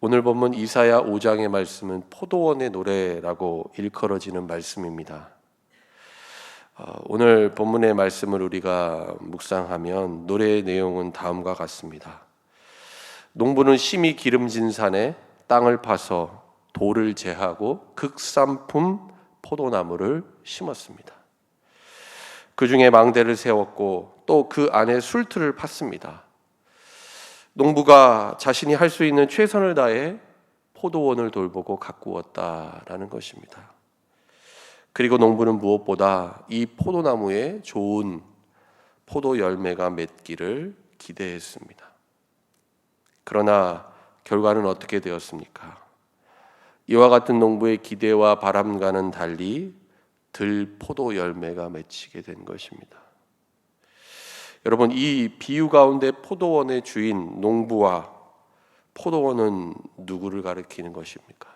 오늘 본문 이사야 5장의 말씀은 포도원의 노래라고 일컬어지는 말씀입니다. 오늘 본문의 말씀을 우리가 묵상하면 노래의 내용은 다음과 같습니다. 농부는 심히 기름진 산에 땅을 파서 돌을 제하고 극산품 포도나무를 심었습니다. 그 중에 망대를 세웠고 또 그 안에 술틀을 팠습니다. 농부가 자신이 할 수 있는 최선을 다해 포도원을 돌보고 가꾸었다라는 것입니다. 그리고 농부는 무엇보다 이 포도나무에 좋은 포도 열매가 맺기를 기대했습니다. 그러나 결과는 어떻게 되었습니까? 이와 같은 농부의 기대와 바람과는 달리 들 포도 열매가 맺히게 된 것입니다. 여러분, 이 비유 가운데 포도원의 주인 농부와 포도원은 누구를 가리키는 것입니까?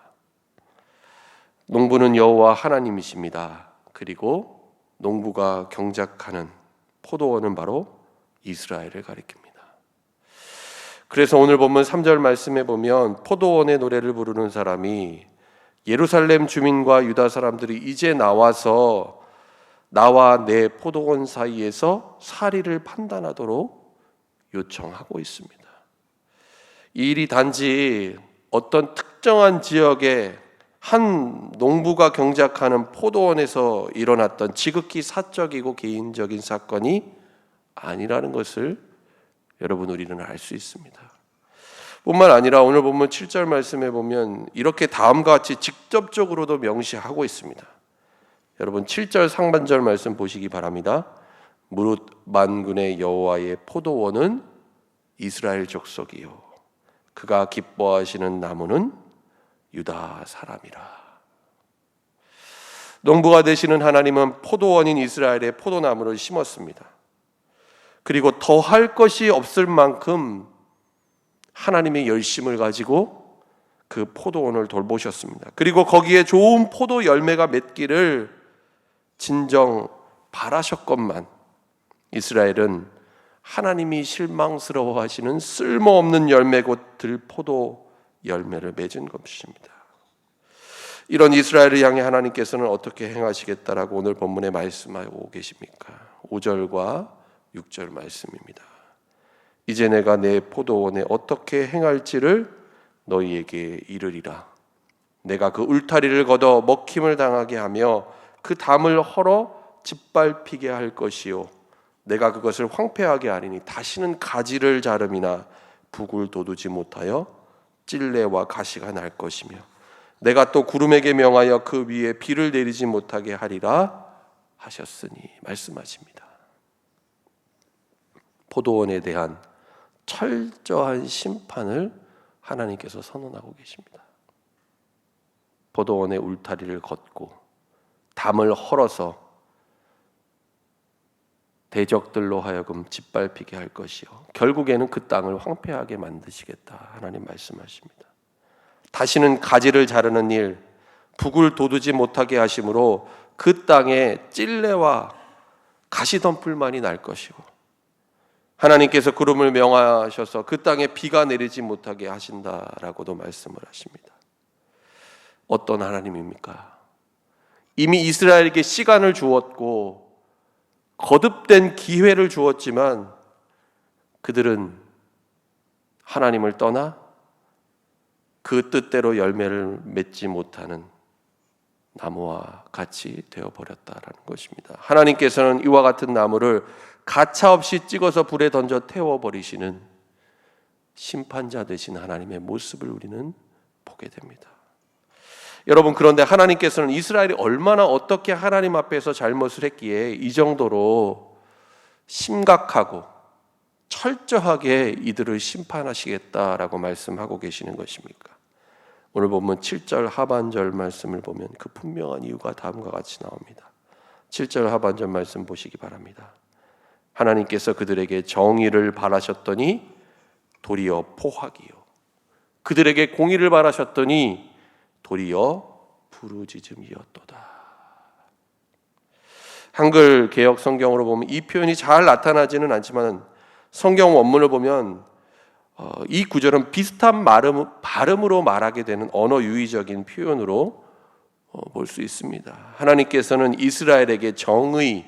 농부는 여호와 하나님이십니다. 그리고 농부가 경작하는 포도원은 바로 이스라엘을 가리킵니다. 그래서 오늘 본문 3절 말씀에 보면 포도원의 노래를 부르는 사람이 예루살렘 주민과 유다 사람들이 이제 나와서 나와 내 포도원 사이에서 사리를 판단하도록 요청하고 있습니다. 이 일이 단지 어떤 특정한 지역의 한 농부가 경작하는 포도원에서 일어났던 지극히 사적이고 개인적인 사건이 아니라는 것을 여러분 우리는 알 수 있습니다. 뿐만 아니라 오늘 본문 7절 말씀에 보면 이렇게 다음과 같이 직접적으로도 명시하고 있습니다. 여러분 7절 상반절 말씀 보시기 바랍니다. 무릇 만군의 여호와의 포도원은 이스라엘 족속이요 그가 기뻐하시는 나무는 유다 사람이라. 농부가 되시는 하나님은 포도원인 이스라엘의 포도나무를 심었습니다. 그리고 더 할 것이 없을 만큼 하나님의 열심을 가지고 그 포도원을 돌보셨습니다. 그리고 거기에 좋은 포도 열매가 맺기를 진정 바라셨건만 이스라엘은 하나님이 실망스러워하시는 쓸모없는 열매 곧 들포도 열매를 맺은 것입니다. 이런 이스라엘을 향해 하나님께서는 어떻게 행하시겠다라고 오늘 본문에 말씀하고 계십니까? 5절과 6절 말씀입니다. 이제 내가 내 포도원에 어떻게 행할지를 너희에게 이르리라. 내가 그 울타리를 걷어 먹힘을 당하게 하며 그 담을 헐어 짓밟히게 할 것이요 내가 그것을 황폐하게 하리니 다시는 가지를 자름이나 북을 돋우지 못하여 찔레와 가시가 날 것이며 내가 또 구름에게 명하여 그 위에 비를 내리지 못하게 하리라 하셨으니 말씀하십니다. 포도원에 대한 철저한 심판을 하나님께서 선언하고 계십니다. 포도원의 울타리를 걷고 담을 헐어서 대적들로 하여금 짓밟히게 할 것이요 결국에는 그 땅을 황폐하게 만드시겠다 하나님 말씀하십니다. 다시는 가지를 자르는 일, 북을 돋우지 못하게 하심으로 그 땅에 찔레와 가시덤불만이 날 것이고 하나님께서 구름을 명하셔서 그 땅에 비가 내리지 못하게 하신다라고도 말씀을 하십니다. 어떤 하나님입니까? 이미 이스라엘에게 시간을 주었고 거듭된 기회를 주었지만 그들은 하나님을 떠나 그 뜻대로 열매를 맺지 못하는 나무와 같이 되어버렸다라는 것입니다. 하나님께서는 이와 같은 나무를 가차없이 찍어서 불에 던져 태워버리시는 심판자 되신 하나님의 모습을 우리는 보게 됩니다. 여러분, 그런데 하나님께서는 이스라엘이 얼마나 어떻게 하나님 앞에서 잘못을 했기에 이 정도로 심각하고 철저하게 이들을 심판하시겠다라고 말씀하고 계시는 것입니까? 오늘 보면 7절 하반절 말씀을 보면 그 분명한 이유가 다음과 같이 나옵니다. 7절 하반절 말씀 보시기 바랍니다. 하나님께서 그들에게 정의를 바라셨더니 도리어 포악이요 그들에게 공의를 바라셨더니 도리어 부르짖음이었도다. 한글 개역 성경으로 보면 이 표현이 잘 나타나지는 않지만 성경 원문을 보면 이 구절은 비슷한 발음으로 말하게 되는 언어 유의적인 표현으로 볼 수 있습니다. 하나님께서는 이스라엘에게 정의,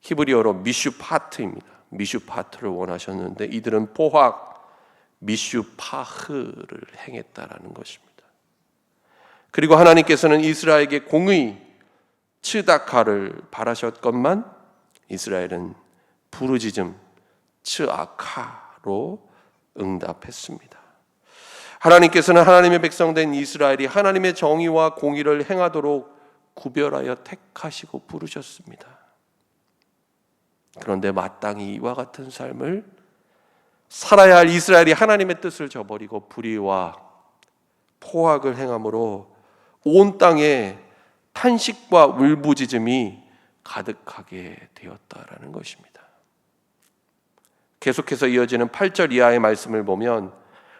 히브리어로 미슈파트입니다. 미슈파트를 원하셨는데 이들은 포악, 미슈파흐를 행했다라는 것입니다. 그리고 하나님께서는 이스라엘에게 공의, 츠다카를 바라셨건만 이스라엘은 부르짖음, 츠아카로 응답했습니다. 하나님께서는 하나님의 백성된 이스라엘이 하나님의 정의와 공의를 행하도록 구별하여 택하시고 부르셨습니다. 그런데 마땅히 이와 같은 삶을 살아야 할 이스라엘이 하나님의 뜻을 저버리고 불의와 포악을 행함으로 온 땅에 탄식과 울부짖음이 가득하게 되었다라는 것입니다. 계속해서 이어지는 8절 이하의 말씀을 보면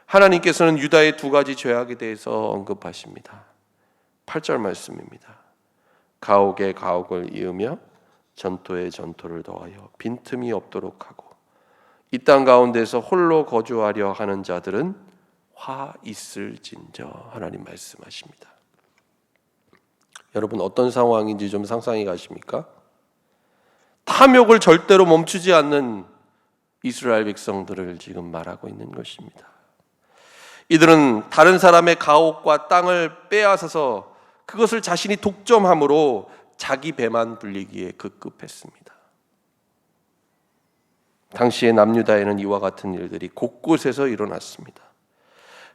하나님께서는 유다의 두 가지 죄악에 대해서 언급하십니다. 8절 말씀입니다. 가옥에 가옥을 이으며 전토에 전토를 더하여 빈틈이 없도록 하고 이 땅 가운데서 홀로 거주하려 하는 자들은 화 있을진저. 하나님 말씀하십니다. 여러분 어떤 상황인지 좀 상상해 가십니까? 탐욕을 절대로 멈추지 않는 이스라엘 백성들을 지금 말하고 있는 것입니다. 이들은 다른 사람의 가옥과 땅을 빼앗아서 그것을 자신이 독점함으로 자기 배만 불리기에 급급했습니다. 당시의 남유다에는 이와 같은 일들이 곳곳에서 일어났습니다.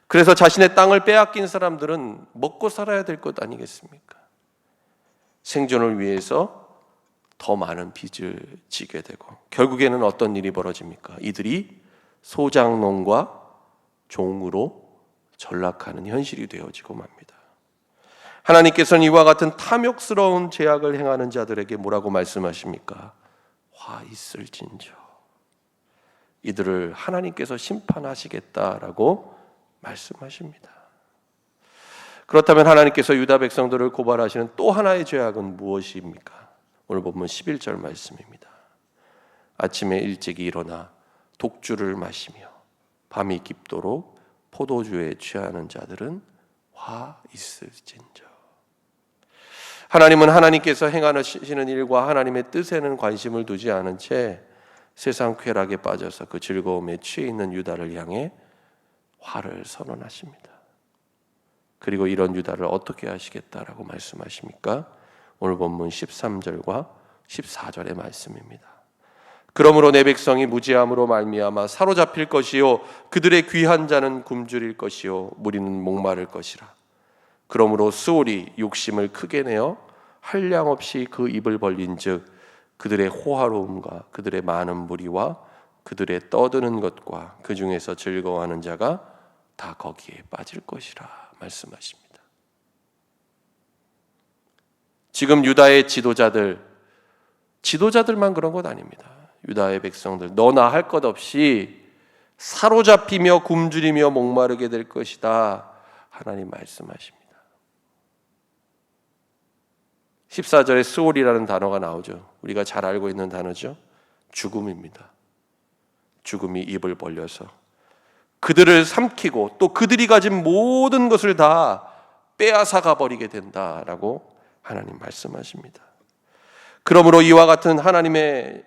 그래서 자신의 땅을 빼앗긴 사람들은 먹고 살아야 될 것 아니겠습니까? 생존을 위해서 더 많은 빚을 지게 되고 결국에는 어떤 일이 벌어집니까? 이들이 소장농과 종으로 전락하는 현실이 되어지고 맙니다. 하나님께서는 이와 같은 탐욕스러운 죄악을 행하는 자들에게 뭐라고 말씀하십니까? 화 있을진저. 이들을 하나님께서 심판하시겠다라고 말씀하십니다. 그렇다면 하나님께서 유다 백성들을 고발하시는 또 하나의 죄악은 무엇입니까? 오늘 보면 11절 말씀입니다. 아침에 일찍이 일어나 독주를 마시며 밤이 깊도록 포도주에 취하는 자들은 화 있을진저. 하나님은 하나님께서 행하시는 일과 하나님의 뜻에는 관심을 두지 않은 채 세상 쾌락에 빠져서 그 즐거움에 취해 있는 유다를 향해 화를 선언하십니다. 그리고 이런 유다를 어떻게 하시겠다라고 말씀하십니까? 오늘 본문 13절과 14절의 말씀입니다. 그러므로 내 백성이 무지함으로 말미암아 사로잡힐 것이요 그들의 귀한 자는 굶주릴 것이요 무리는 목마를 것이라. 그러므로 스올이 욕심을 크게 내어 한량 없이 그 입을 벌린즉 그들의 호화로움과 그들의 많은 무리와 그들의 떠드는 것과 그 중에서 즐거워하는 자가 다 거기에 빠질 것이라 말씀하십니다. 지금 유다의 지도자들만 그런 것 아닙니다. 유다의 백성들 너나 할 것 없이 사로잡히며 굶주리며 목마르게 될 것이다. 하나님 말씀하십니다. 14절에 스올이라는 단어가 나오죠. 우리가 잘 알고 있는 단어죠. 죽음입니다. 죽음이 입을 벌려서 그들을 삼키고 또 그들이 가진 모든 것을 다 빼앗아가 버리게 된다라고 하나님 말씀하십니다. 그러므로 이와 같은 하나님의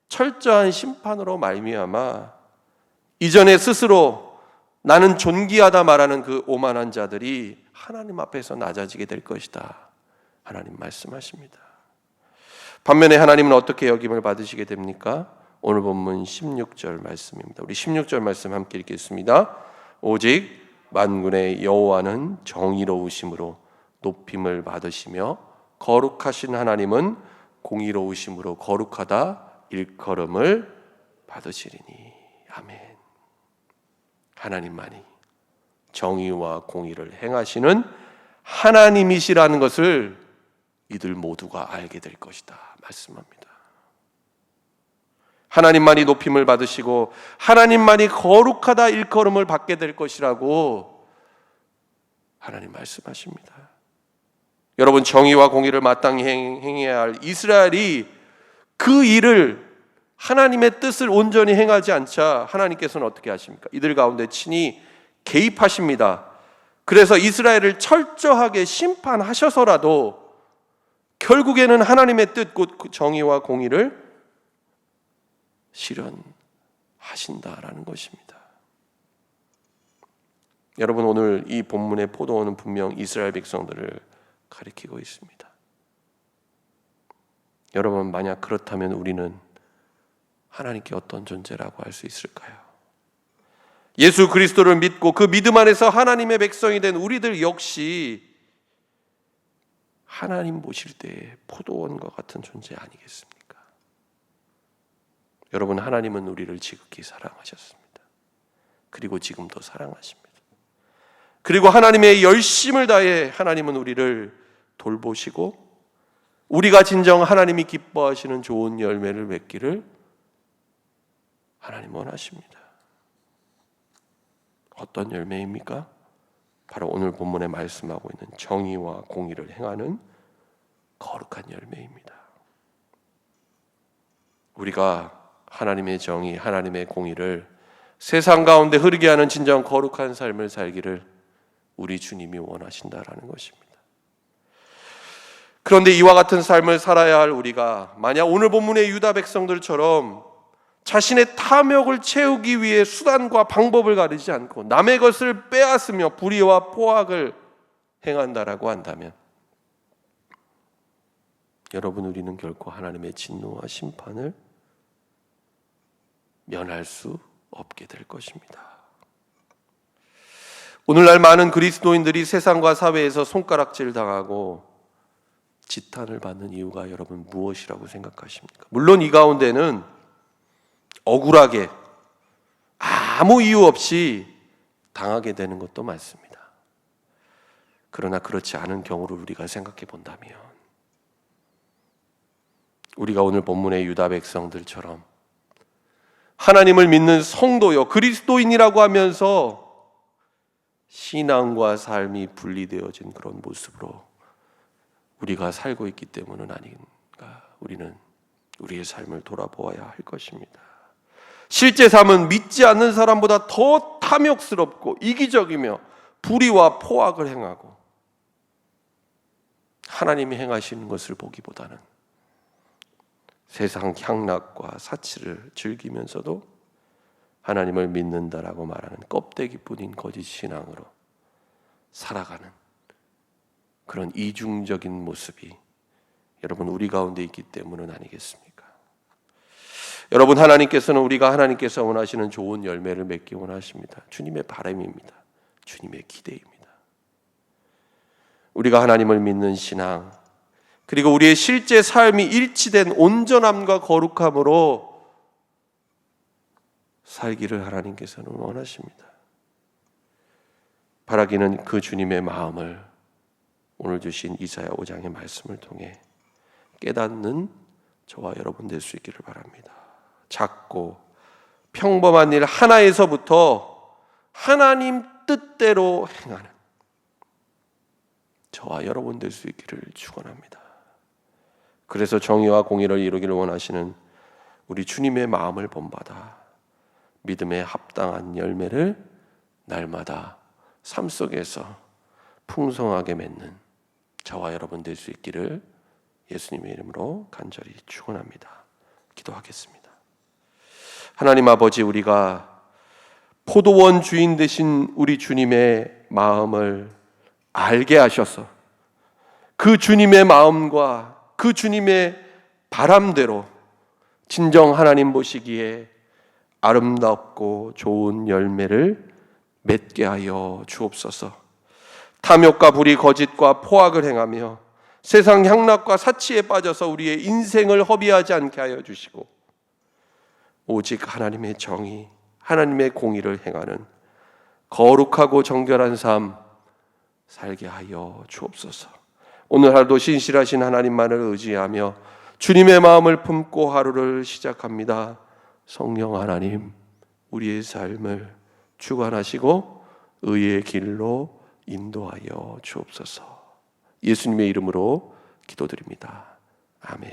철저한 심판으로 말미암아 이전에 스스로 나는 존귀하다 말하는 그 오만한 자들이 하나님 앞에서 낮아지게 될 것이다. 하나님 말씀하십니다. 반면에 하나님은 어떻게 여김을 받으시게 됩니까? 오늘 본문 16절 말씀입니다. 우리 16절 말씀 함께 읽겠습니다. 오직 만군의 여호와는 정의로우심으로 높임을 받으시며 거룩하신 하나님은 공의로우심으로 거룩하다 일컬음을 받으시리니. 아멘. 하나님만이 정의와 공의를 행하시는 하나님이시라는 것을 이들 모두가 알게 될 것이다 말씀합니다. 하나님만이 높임을 받으시고 하나님만이 거룩하다 일컬음을 받게 될 것이라고 하나님 말씀하십니다. 여러분 정의와 공의를 마땅히 행해야 할 이스라엘이 그 일을 하나님의 뜻을 온전히 행하지 않자 하나님께서는 어떻게 하십니까? 이들 가운데 친히 개입하십니다. 그래서 이스라엘을 철저하게 심판하셔서라도 결국에는 하나님의 뜻, 곧 정의와 공의를 실현하신다라는 것입니다. 여러분, 오늘 이 본문의 포도원은 분명 이스라엘 백성들을 가리키고 있습니다. 여러분, 만약 그렇다면 우리는 하나님께 어떤 존재라고 할 수 있을까요? 예수 그리스도를 믿고 그 믿음 안에서 하나님의 백성이 된 우리들 역시 하나님 보실 때 포도원과 같은 존재 아니겠습니까? 여러분, 하나님은 우리를 지극히 사랑하셨습니다. 그리고 지금도 사랑하십니다. 그리고 하나님의 열심을 다해 하나님은 우리를 돌보시고 우리가 진정 하나님이 기뻐하시는 좋은 열매를 맺기를 하나님 원하십니다. 어떤 열매입니까? 바로 오늘 본문에 말씀하고 있는 정의와 공의를 행하는 거룩한 열매입니다. 우리가 하나님의 정의, 하나님의 공의를 세상 가운데 흐르게 하는 진정 거룩한 삶을 살기를 우리 주님이 원하신다라는 것입니다. 그런데 이와 같은 삶을 살아야 할 우리가 만약 오늘 본문의 유다 백성들처럼 자신의 탐욕을 채우기 위해 수단과 방법을 가리지 않고 남의 것을 빼앗으며 불의와 포악을 행한다라고 한다면 여러분, 우리는 결코 하나님의 진노와 심판을 면할 수 없게 될 것입니다. 오늘날 많은 그리스도인들이 세상과 사회에서 손가락질 당하고 지탄을 받는 이유가 여러분 무엇이라고 생각하십니까? 물론 이 가운데는 억울하게 아무 이유 없이 당하게 되는 것도 많습니다. 그러나 그렇지 않은 경우를 우리가 생각해 본다면 우리가 오늘 본문의 유다 백성들처럼 하나님을 믿는 성도요, 그리스도인이라고 하면서 신앙과 삶이 분리되어진 그런 모습으로 우리가 살고 있기 때문은 아닌가. 우리는 우리의 삶을 돌아보아야 할 것입니다. 실제 삶은 믿지 않는 사람보다 더 탐욕스럽고 이기적이며 불의와 포악을 행하고 하나님이 행하시는 것을 보기보다는 세상 향락과 사치를 즐기면서도 하나님을 믿는다라고 말하는 껍데기뿐인 거짓 신앙으로 살아가는 그런 이중적인 모습이 여러분 우리 가운데 있기 때문은 아니겠습니까? 여러분, 하나님께서는 우리가 하나님께서 원하시는 좋은 열매를 맺기 원하십니다. 주님의 바람입니다. 주님의 기대입니다. 우리가 하나님을 믿는 신앙, 그리고 우리의 실제 삶이 일치된 온전함과 거룩함으로 살기를 하나님께서는 원하십니다. 바라기는 그 주님의 마음을 오늘 주신 이사야 5장의 말씀을 통해 깨닫는 저와 여러분 될 수 있기를 바랍니다. 작고 평범한 일 하나에서부터 하나님 뜻대로 행하는 저와 여러분 될 수 있기를 축원합니다. 그래서 정의와 공의를 이루기를 원하시는 우리 주님의 마음을 본받아 믿음에 합당한 열매를 날마다 삶 속에서 풍성하게 맺는 저와 여러분 될 수 있기를 예수님의 이름으로 간절히 축원합니다. 기도하겠습니다. 하나님 아버지, 우리가 포도원 주인 되신 우리 주님의 마음을 알게 하셔서 그 주님의 마음과 그 주님의 바람대로 진정 하나님 보시기에 아름답고 좋은 열매를 맺게 하여 주옵소서. 탐욕과 불의, 거짓과 포악을 행하며 세상 향락과 사치에 빠져서 우리의 인생을 허비하지 않게 하여 주시고 오직 하나님의 정의, 하나님의 공의를 행하는 거룩하고 정결한 삶 살게 하여 주옵소서. 오늘 하루도 신실하신 하나님만을 의지하며 주님의 마음을 품고 하루를 시작합니다. 성령 하나님, 우리의 삶을 주관하시고 의의 길로 인도하여 주옵소서. 예수님의 이름으로 기도드립니다. 아멘.